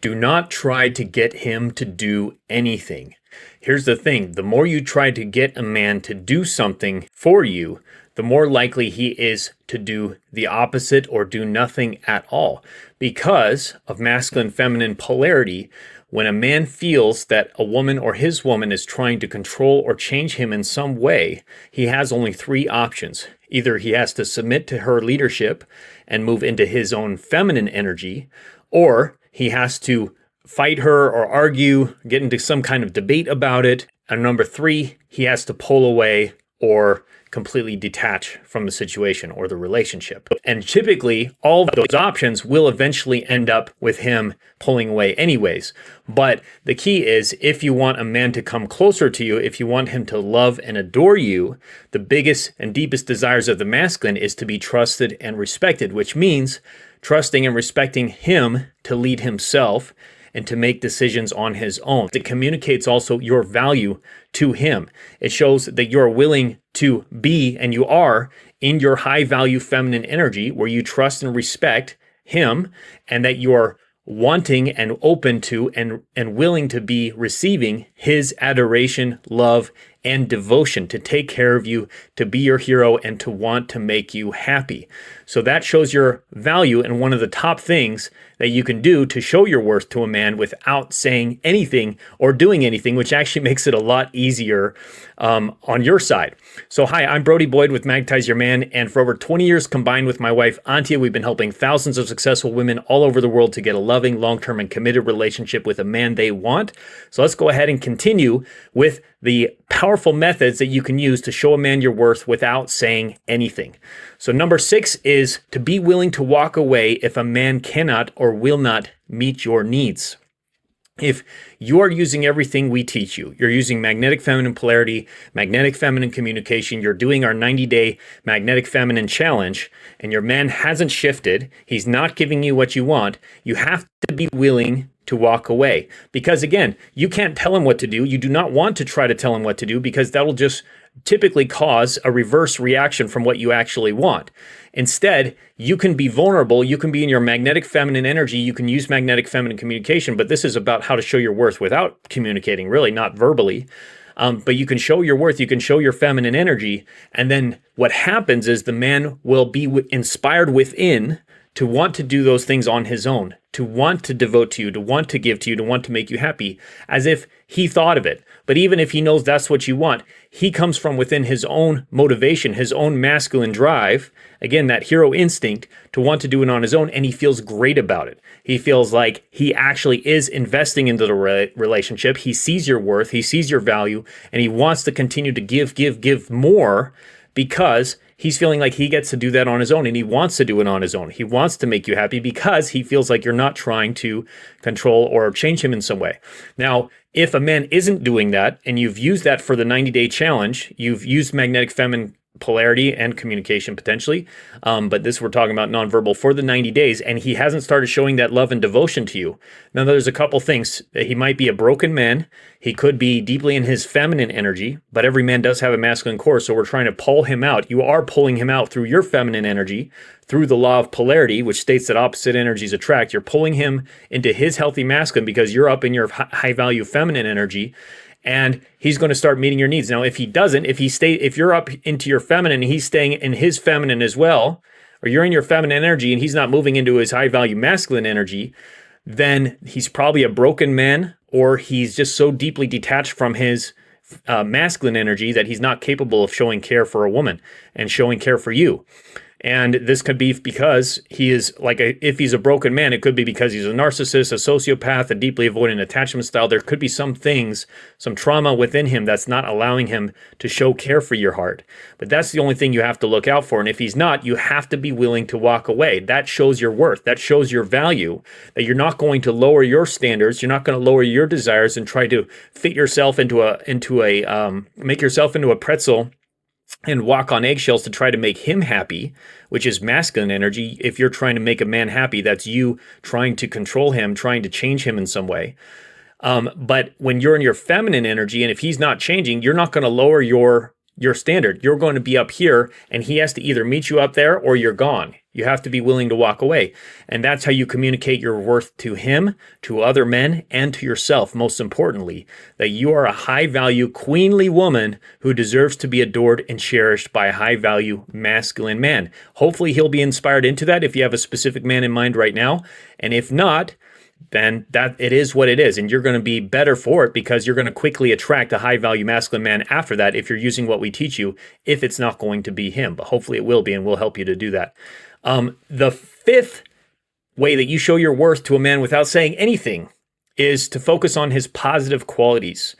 Do not try to get him to do anything. Here's the thing, the more you try to get a man to do something for you, the more likely he is to do the opposite or do nothing at all. Because of masculine-feminine polarity, when a man feels that a woman or his woman is trying to control or change him in some way, he has only three options. Either he has to submit to her leadership and move into his own feminine energy, or he has to fight her or argue, get into some kind of debate about it. And number three, he has to pull away or completely detach from the situation or the relationship. And typically, all of those options will eventually end up with him pulling away anyways. But the key is, if you want a man to come closer to you, if you want him to love and adore you, the biggest and deepest desires of the masculine is to be trusted and respected, which means trusting and respecting him to lead himself and to make decisions on his own. It communicates also your value to him. It shows that you're willing to be, and you are, in your high value feminine energy where you trust and respect him, and that you're wanting and open to and willing to be receiving his adoration, love, and devotion, to take care of you, to be your hero, and to want to make you happy. So that shows your value, and one of the top things that you can do to show your worth to a man without saying anything or doing anything, which actually makes it a lot easier on your side. So hi, I'm Brody Boyd with Magnetize Your Man, and for over 20 years combined with my wife, Antia, we've been helping thousands of successful women all over the world to get a loving, long-term, and committed relationship with a man they want. So let's go ahead and continue with the powerful methods that you can use to show a man your worth without saying anything. So number 6 is to be willing to walk away if a man cannot or will not meet your needs. If you are using everything we teach you, you're using magnetic feminine polarity, magnetic feminine communication, you're doing our 90-day magnetic feminine challenge, and your man hasn't shifted, he's not giving you what you want, you have to be willing to walk away. Because again, you can't tell him what to do. You do not want to try to tell him what to do, because that'll just typically cause a reverse reaction from what you actually want. Instead, you can be vulnerable. You can be in your magnetic feminine energy. You can use magnetic feminine communication, but this is about how to show your worth without communicating, really, not verbally. But you can show your worth, you can show your feminine energy, and then what happens is the man will be inspired within to want to do those things on his own, to want to devote to you, to want to give to you, to want to make you happy, as if he thought of it. But even if he knows that's what you want, he comes from within his own motivation, his own masculine drive, again, that hero instinct to want to do it on his own, and he feels great about it. He feels like he actually is investing into the relationship. He sees your worth, he sees your value, and he wants to continue to give more, because he's feeling like he gets to do that on his own, and he wants to do it on his own. He wants to make you happy because he feels like you're not trying to control or change him in some way. Now, if a man isn't doing that, and you've used that for the 90-day challenge, you've used magnetic feminine polarity and communication potentially, but this we're talking about nonverbal for the 90 days, and he hasn't started showing that love and devotion to you. Now there's a couple things. He might be a broken man. He could be deeply in his feminine energy, but every man does have a masculine core, so we're trying to pull him out. You are pulling him out through your feminine energy, through the law of polarity, which states that opposite energies attract. You're pulling him into his healthy masculine because you're up in your high value feminine energy, and he's going to start meeting your needs. Now, if he doesn't, if you're up into your feminine and he's staying in his feminine as well, or you're in your feminine energy and he's not moving into his high value masculine energy, then he's probably a broken man, or he's just so deeply detached from his masculine energy that he's not capable of showing care for a woman and showing care for you. And this could be because he is if he's a broken man, it could be because he's a narcissist, a sociopath, a deeply avoidant attachment style. There could be some things, some trauma within him that's not allowing him to show care for your heart. But that's the only thing you have to look out for. And if he's not, you have to be willing to walk away. That shows your worth. That shows your value, that you're not going to lower your standards. You're not going to lower your desires and try to fit yourself make yourself into a pretzel and walk on eggshells to try to make him happy, which is masculine energy. If you're trying to make a man happy, that's you trying to control him, trying to change him in some way. But when you're in your feminine energy, and if he's not changing, you're not going to lower your your standard. You're going to be up here, and he has to either meet you up there or you're gone. You have to be willing to walk away. And that's how you communicate your worth to him, to other men, and to yourself, most importantly, that you are a high-value, queenly woman who deserves to be adored and cherished by a high-value, masculine man. Hopefully, he'll be inspired into that if you have a specific man in mind right now. And if not, then that it is what it is, and you're going to be better for it because you're going to quickly attract a high-value masculine man after that if you're using what we teach you, if it's not going to be him. But hopefully it will be, and we'll help you to do that. The fifth way that you show your worth to a man without saying anything is to focus on his positive qualities.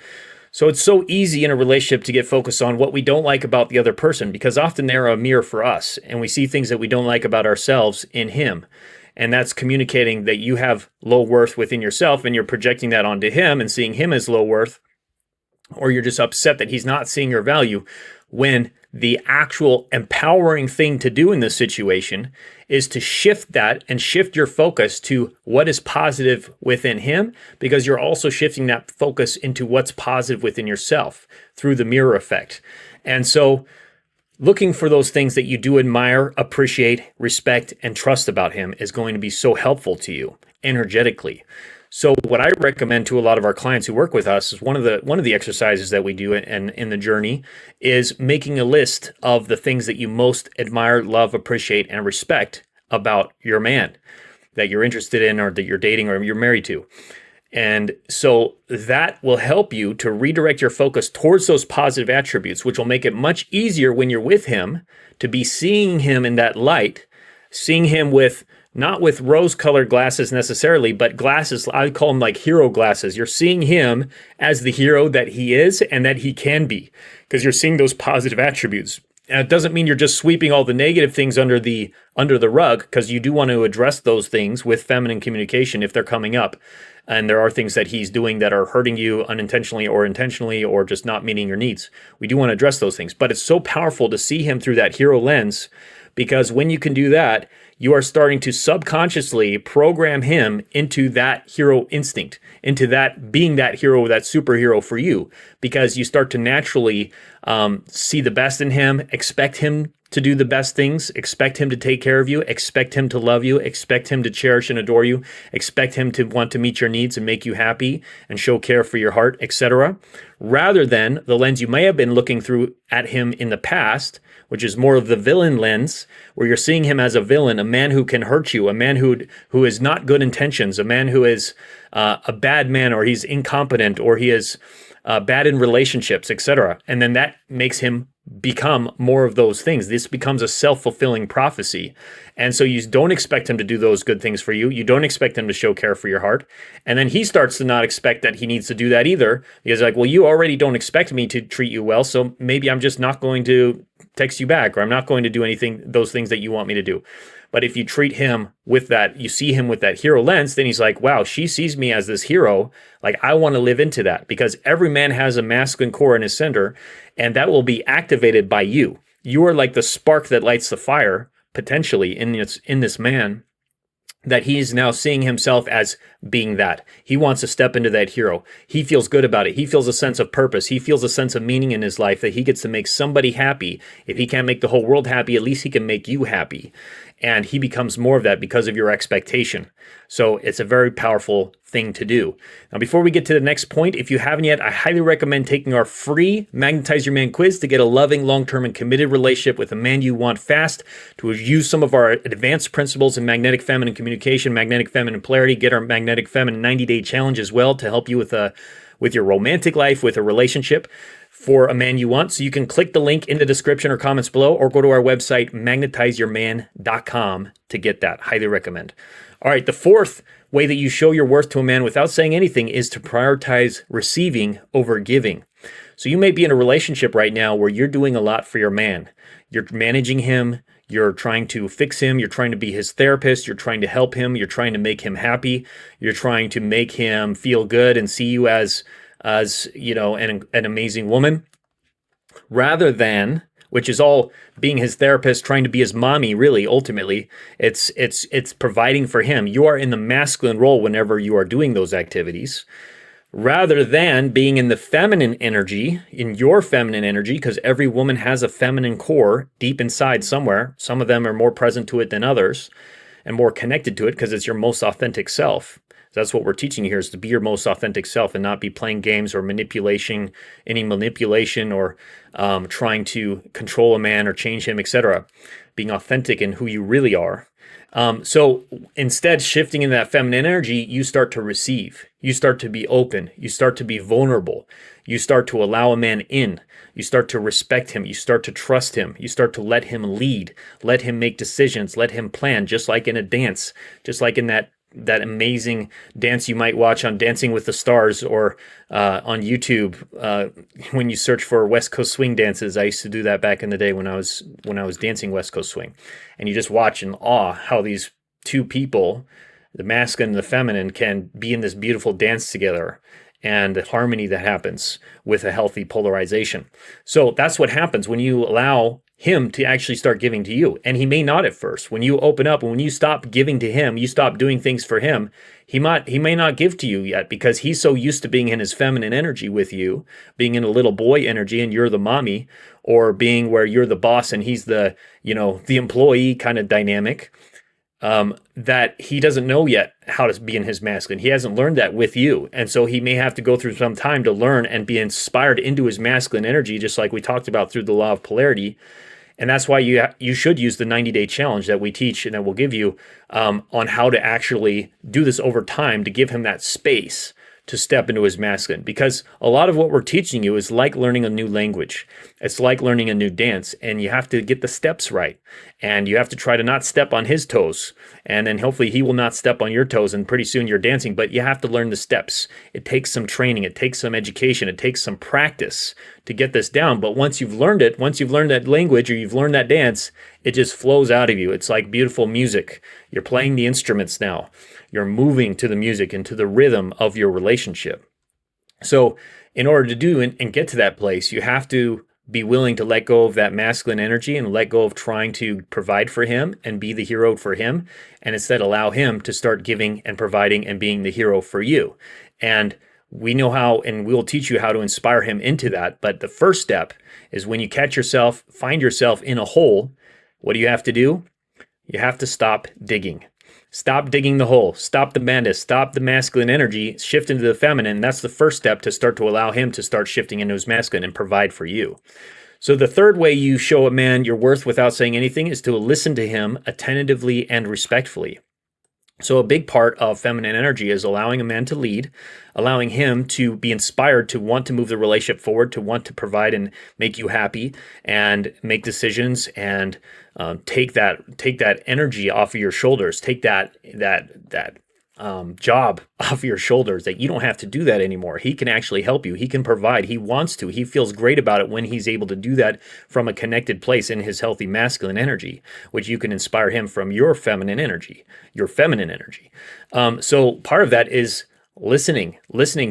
So it's so easy in a relationship to get focused on what we don't like about the other person because often they're a mirror for us, and we see things that we don't like about ourselves in him. And that's communicating that you have low worth within yourself and you're projecting that onto him and seeing him as low worth, or you're just upset that he's not seeing your value, when the actual empowering thing to do in this situation is to shift that and shift your focus to what is positive within him, because you're also shifting that focus into what's positive within yourself through the mirror effect. And so looking for those things that you do admire, appreciate, respect, and trust about him is going to be so helpful to you energetically. So what I recommend to a lot of our clients who work with us is one of the exercises that we do in the journey is making a list of the things that you most admire, love, appreciate, and respect about your man that you're interested in or that you're dating or you're married to. And so that will help you to redirect your focus towards those positive attributes, which will make it much easier when you're with him to be seeing him in that light, seeing him with, not with rose-colored glasses necessarily, but glasses, I call them like hero glasses. You're seeing him as the hero that he is and that he can be, because you're seeing those positive attributes. And it doesn't mean you're just sweeping all the negative things under the rug, because you do want to address those things with feminine communication if they're coming up. And there are things that he's doing that are hurting you unintentionally or intentionally or just not meeting your needs. We do want to address those things. But it's so powerful to see him through that hero lens, because when you can do that, you are starting to subconsciously program him into that hero instinct, into that being that hero, that superhero for you, because you start to naturally see the best in him, expect him to do the best things, expect him to take care of you, expect him to love you, expect him to cherish and adore you, expect him to want to meet your needs and make you happy and show care for your heart, etc. Rather than the lens you may have been looking through at him in the past, which is more of the villain lens, where you're seeing him as a villain, a man who can hurt you, a man who is not good intentions, a man who is a bad man, or he's incompetent, or he is bad in relationships, etc. And then that makes him become more of those things. This becomes a self-fulfilling prophecy. And so you don't expect him to do those good things for you. You don't expect him to show care for your heart. And then he starts to not expect that he needs to do that either. Because like, well, you already don't expect me to treat you well, so maybe I'm just not going to text you back, or I'm not going to do those things that you want me to do. But if you treat him with that, you see him with that hero lens, then he's like, wow, she sees me as this hero. Like, I want to live into that, because every man has a masculine core in his center, and that will be activated by you. You are like the spark that lights the fire, potentially, in this man, that he is now seeing himself as being that. He wants to step into that hero. He feels good about it. He feels a sense of purpose. He feels a sense of meaning in his life, that he gets to make somebody happy. If he can't make the whole world happy, at least he can make you happy. And he becomes more of that because of your expectation. So it's a very powerful thing to do. Now, before we get to the next point, if you haven't yet, I highly recommend taking our free Magnetize Your Man quiz to get a loving, long-term, and committed relationship with a man you want fast, to use some of our advanced principles in magnetic feminine communication, magnetic feminine polarity, get our magnetic feminine 90-day challenge as well to help you with your romantic life, with a relationship for a man you want. So you can click the link in the description or comments below, or go to our website, magnetizeyourman.com, to get that. Highly recommend. All right, the fourth way that you show your worth to a man without saying anything is to prioritize receiving over giving. So you may be in a relationship right now where you're doing a lot for your man. You're managing him. You're trying to fix him. You're trying to be his therapist. You're trying to help him. You're trying to make him happy. You're trying to make him feel good and see you as you know, an amazing woman, rather than, which is all being his therapist, trying to be his mommy. Really, ultimately, it's providing for him. You are in the masculine role whenever you are doing those activities. rather than being in the feminine energy, in your feminine energy, because every woman has a feminine core deep inside somewhere. Some of them are more present to it than others and more connected to it because it's your most authentic self. That's what we're teaching you here, is to be your most authentic self and not be playing games or any manipulation or trying to control a man or change him, etc. Being authentic in who you really are. So instead, shifting in that feminine energy, you start to receive. You start to be open. You start to be vulnerable. You start to allow a man in. You start to respect him. You start to trust him. You start to let him lead. Let him make decisions. Let him plan, just like in a dance, just like in that amazing dance you might watch on Dancing with the Stars or on YouTube when you search for West Coast swing dances. I used to do that back in the day when I was dancing West Coast swing, and you just watch in awe how these two people, the masculine and the feminine, can be in this beautiful dance together, and the harmony that happens with a healthy polarization. So that's what happens when you allow him to actually start giving to you. And he may not at first. When you open up and when you stop giving to him, you stop doing things for him, he may not give to you yet because he's so used to being in his feminine energy with you, being in a little boy energy and you're the mommy, or being where you're the boss and he's the employee kind of dynamic, that he doesn't know yet how to be in his masculine. He hasn't learned that with you. And so he may have to go through some time to learn and be inspired into his masculine energy, just like we talked about through the law of polarity. And that's why you should use the 90-day challenge that we teach and that we'll give you on how to actually do this over time to give him that space to step into his masculine. Because a lot of what we're teaching you is like learning a new language. It's like learning a new dance, and you have to get the steps right. And you have to try to not step on his toes. And then hopefully he will not step on your toes, and pretty soon you're dancing. But you have to learn the steps. It takes some training. It takes some education. It takes some practice to get this down. But once you've learned it, once you've learned that language or you've learned that dance, it just flows out of you. It's like beautiful music. You're playing the instruments now. You're moving to the music and to the rhythm of your relationship. So in order to do and get to that place, you have to be willing to let go of that masculine energy and let go of trying to provide for him and be the hero for him, and instead allow him to start giving and providing and being the hero for you. And we know how, and we'll teach you how to inspire him into that. But the first step is when you find yourself in a hole, what do you have to do? You have to stop digging. Stop digging the hole. Stop the madness. Stop the masculine energy. Shift into the feminine. That's the first step to start to allow him to start shifting into his masculine and provide for you. So the third way you show a man your worth without saying anything is to listen to him attentively and respectfully. So a big part of feminine energy is allowing a man to lead, allowing him to be inspired to want to move the relationship forward, to want to provide and make you happy and make decisions and take that energy off of your shoulders, take that job off your shoulders, that you don't have to do that anymore. He can actually help you. He can provide. He wants to. He feels great about it when he's able to do that from a connected place in his healthy masculine energy, which you can inspire him from your feminine energy, So part of that is listening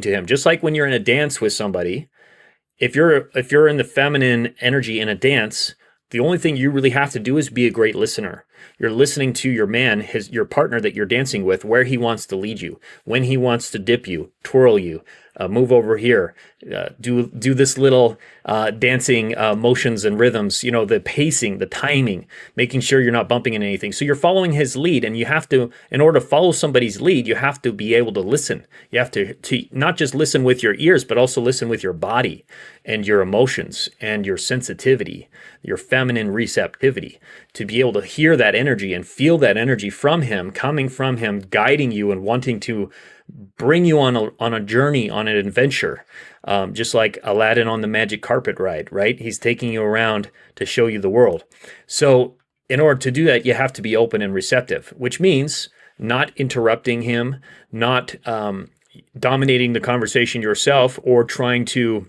to him. Just like when you're in a dance with somebody, if you're in the feminine energy in a dance, the only thing you really have to do is be a great listener. You're listening to your man, your partner that you're dancing with, where he wants to lead you, when he wants to dip you, twirl you, move over here, do this little dancing motions and rhythms, the pacing, the timing, making sure you're not bumping into anything. So you're following his lead, and you have to, in order to follow somebody's lead, you have to be able to listen. You have to not just listen with your ears, but also listen with your body and your emotions and your sensitivity, your feminine receptivity, to be able to hear that energy and feel that energy from him, coming from him, guiding you and wanting to bring you on a journey, on an adventure, just like Aladdin on the magic carpet ride, right? He's taking you around to show you the world. So in order to do that, you have to be open and receptive, which means not interrupting him, not dominating the conversation yourself, or trying to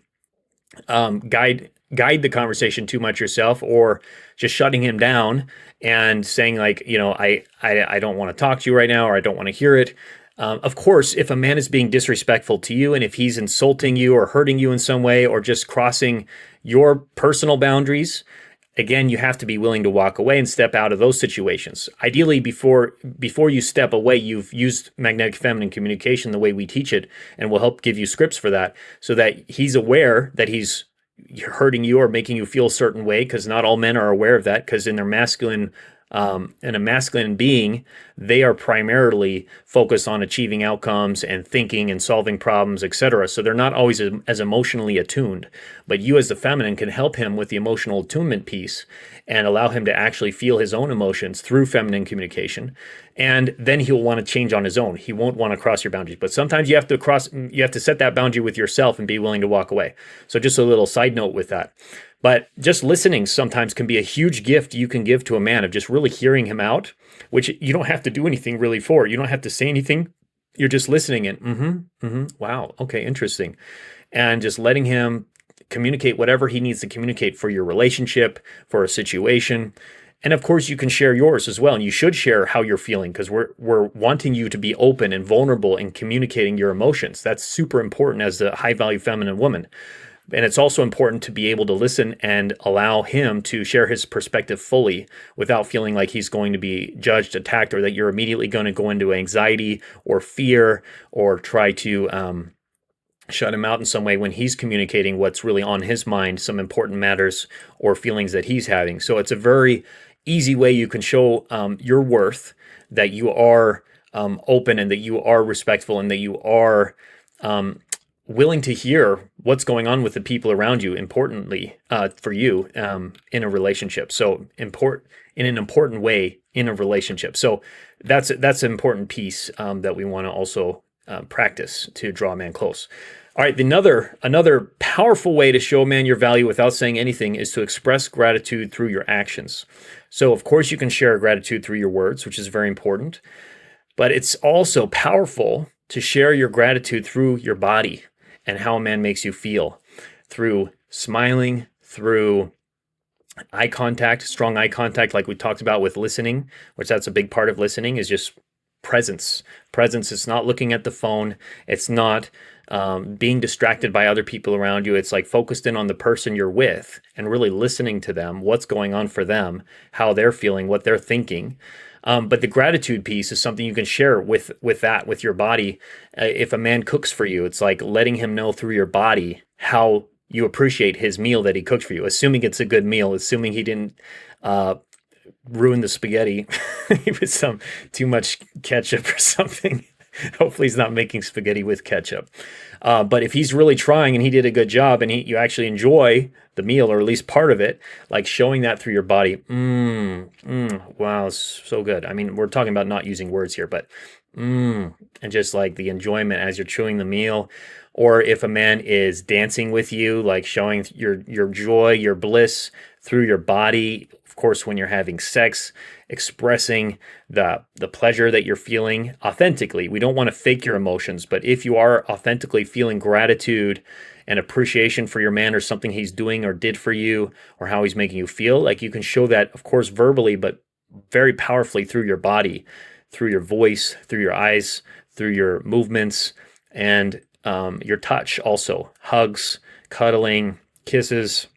guide the conversation too much yourself, or just shutting him down and saying like, I don't want to talk to you right now, or I don't want to hear it. Of course, if a man is being disrespectful to you, and if he's insulting you or hurting you in some way, or just crossing your personal boundaries, again, you have to be willing to walk away and step out of those situations. Ideally, before you step away, you've used magnetic feminine communication the way we teach it, and we'll help give you scripts for that, so that he's aware that he's hurting you or making you feel a certain way, because not all men are aware of that, because in their masculine in a masculine being, they are primarily focused on achieving outcomes and thinking and solving problems, etc. So they're not always as emotionally attuned. But you as the feminine can help him with the emotional attunement piece and allow him to actually feel his own emotions through feminine communication. And then he'll want to change on his own. He won't want to cross your boundaries. But sometimes you have to set that boundary with yourself and be willing to walk away. So just a little side note with that. But just listening sometimes can be a huge gift you can give to a man, of just really hearing him out, which you don't have to do anything really for. You don't have to say anything. You're just listening and wow, okay, interesting. And just letting him communicate whatever he needs to communicate for your relationship, for a situation. And of course, you can share yours as well. And you should share how you're feeling, because we're wanting you to be open and vulnerable in communicating your emotions. That's super important as a high value feminine woman. And it's also important to be able to listen and allow him to share his perspective fully without feeling like he's going to be judged, attacked, or that you're immediately going to go into anxiety or fear or try to shut him out in some way when he's communicating what's really on his mind, some important matters or feelings that he's having. So it's a very easy way you can show your worth, that you are open and that you are respectful and that you are willing to hear what's going on with the people around you, importantly for you in a relationship. So in an important way in a relationship. So that's an important piece that we want to also practice to draw a man close. All right, another powerful way to show a man your value without saying anything is to express gratitude through your actions. So of course you can share gratitude through your words, which is very important, but it's also powerful to share your gratitude through your body and how a man makes you feel, through smiling, through eye contact, strong eye contact, like we talked about with listening, which that's a big part of listening, is just presence. Presence is not looking at the phone. It's not being distracted by other people around you. It's like focused in on the person you're with and really listening to them, what's going on for them, how they're feeling, what they're thinking. But the gratitude piece is something you can share with your body. If a man cooks for you, it's like letting him know through your body how you appreciate his meal that he cooked for you, assuming it's a good meal, assuming he didn't ruin the spaghetti with some too much ketchup or something. Hopefully he's not making spaghetti with ketchup. But if he's really trying and he did a good job and you actually enjoy the meal, or at least part of it, like showing that through your body, wow, it's so good. I mean, we're talking about not using words here, but and just like the enjoyment as you're chewing the meal. Or if a man is dancing with you, like showing your joy, your bliss through your body. Of course, when you're having sex, expressing the pleasure that you're feeling authentically. We don't want to fake your emotions, but if you are authentically feeling gratitude and appreciation for your man or something he's doing or did for you or how he's making you feel, like you can show that, of course, verbally, but very powerfully through your body, through your voice, through your eyes, through your movements, and your touch also. Hugs, cuddling, kisses,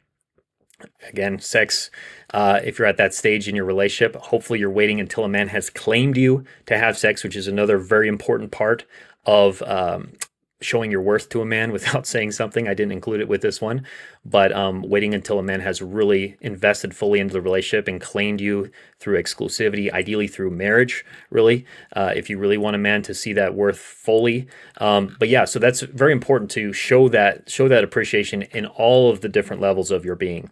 again, sex. If you're at that stage in your relationship, hopefully you're waiting until a man has claimed you to have sex, which is another very important part of showing your worth to a man without saying something. I didn't include it with this one, but waiting until a man has really invested fully into the relationship and claimed you through exclusivity, ideally through marriage, really, if you really want a man to see that worth fully. But yeah, so that's very important to show that appreciation in all of the different levels of your being.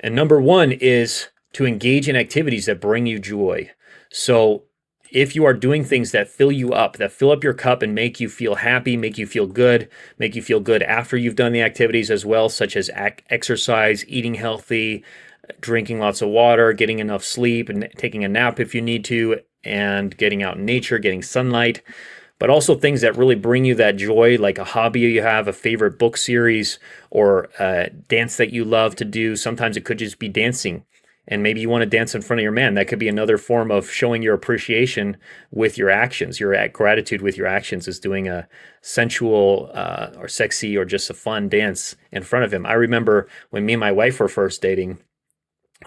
And number one is to engage in activities that bring you joy. So if you are doing things that fill you up, that fill up your cup and make you feel happy, make you feel good after you've done the activities as well, such as exercise, eating healthy, drinking lots of water, getting enough sleep, and taking a nap if you need to, and getting out in nature, getting sunlight, but also things that really bring you that joy, like a hobby you have, a favorite book series, or a dance that you love to do. Sometimes it could just be dancing. And maybe you want to dance in front of your man. That could be another form of showing your appreciation with your actions. Your gratitude with your actions is doing a sensual or sexy or just a fun dance in front of him. I remember when me and my wife were first dating,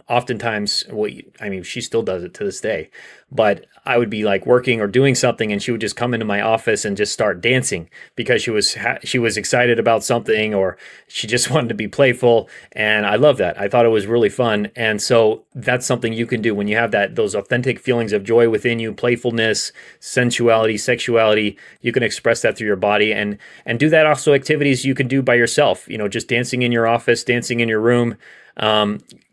oftentimes, well, I mean, she still does it to this day, but I would be like working or doing something, and she would just come into my office and just start dancing because she was excited about something, or she just wanted to be playful. And I love that. I thought it was really fun. And so that's something you can do when you have those authentic feelings of joy within you, playfulness, sensuality, sexuality. You can express that through your body, and do that also activities you can do by yourself. Just dancing in your office, dancing in your room,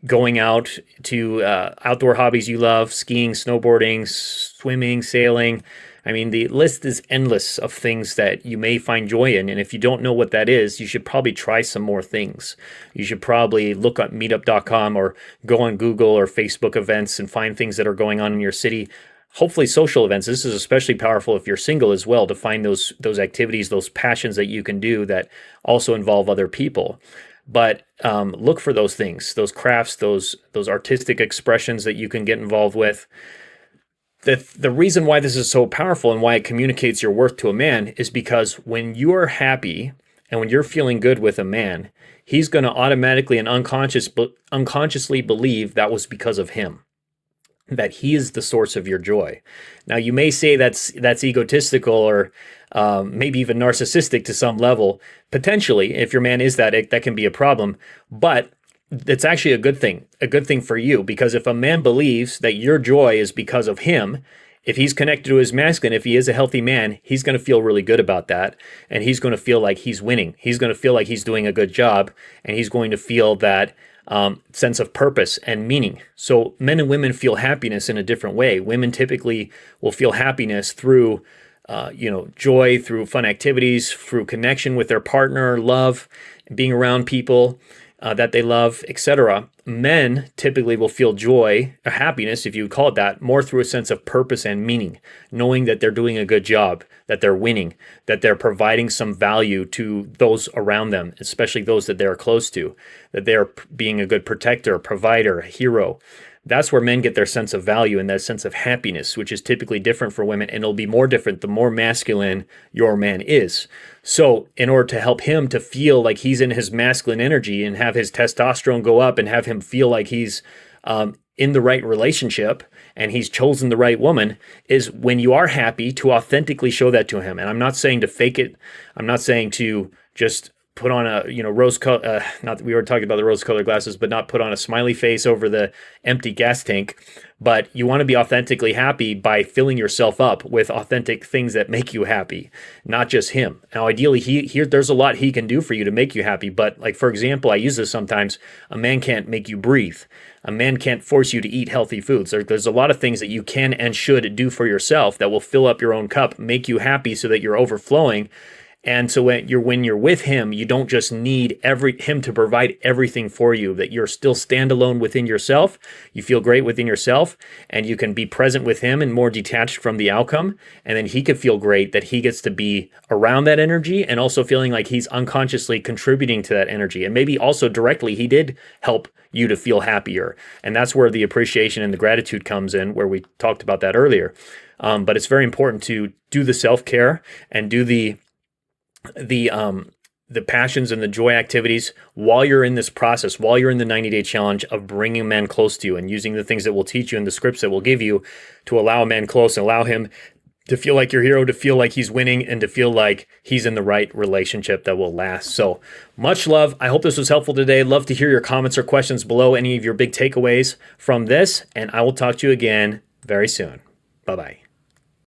going out to outdoor hobbies you love, skiing, snowboarding, swimming, sailing. I mean, the list is endless of things that you may find joy in. And if you don't know what that is, you should probably try some more things. You should probably look up meetup.com or go on Google or Facebook events and find things that are going on in your city. Hopefully social events. This is especially powerful if you're single as well, to find those activities, those passions that you can do that also involve other people. But look for those things, those crafts, those artistic expressions that you can get involved with. The reason why this is so powerful and why it communicates your worth to a man is because when you are happy and when you're feeling good with a man, he's going to automatically and unconsciously believe that was because of him, that he is the source of your joy. Now, you may say that's egotistical, or maybe even narcissistic to some level. Potentially, if your man is that can be a problem. But it's actually a good thing for you, because if a man believes that your joy is because of him, if he's connected to his masculine, if he is a healthy man, he's going to feel really good about that. And he's going to feel like he's winning. He's going to feel like he's doing a good job. And he's going to feel that sense of purpose and meaning. So men and women feel happiness in a different way. Women typically will feel happiness through joy, through fun activities, through connection with their partner, love, being around people that they love, etc. Men typically will feel joy, or happiness, if you would call it that, more through a sense of purpose and meaning, knowing that they're doing a good job, that they're winning, that they're providing some value to those around them, especially those that they're close to, that they're being a good protector, provider, hero. That's where men get their sense of value and that sense of happiness, which is typically different for women, and it'll be more different the more masculine your man is. So in order to help him to feel like he's in his masculine energy and have his testosterone go up and have him feel like he's in the right relationship and he's chosen the right woman, is when you are happy to authentically show that to him. And I'm not saying to fake it. I'm not saying to just put on a rose color, not that we were talking about the rose colored glasses, but not put on a smiley face over the empty gas tank. But you want to be authentically happy by filling yourself up with authentic things that make you happy, not just him. Now, ideally, there's a lot he can do for you to make you happy. But like, for example, I use this sometimes. A man can't make you breathe. A man can't force you to eat healthy foods. There's a lot of things that you can and should do for yourself that will fill up your own cup, make you happy so that you're overflowing. And so when you're with him, you don't just need him to provide everything for you, that you're still standalone within yourself. You feel great within yourself, and you can be present with him and more detached from the outcome. And then he could feel great that he gets to be around that energy, and also feeling like he's unconsciously contributing to that energy. And maybe also directly he did help you to feel happier. And that's where the appreciation and the gratitude comes in, where we talked about that earlier. But it's very important to do the self-care and do the passions and the joy activities while you're in this process, while you're in the 90-day challenge of bringing men close to you and using the things that we'll teach you and the scripts that we'll give you to allow a man close and allow him to feel like your hero, to feel like he's winning, and to feel like he's in the right relationship that will last. So much love. I hope this was helpful today. Love to hear your comments or questions below, any of your big takeaways from this, and I will talk to you again very soon. Bye-bye.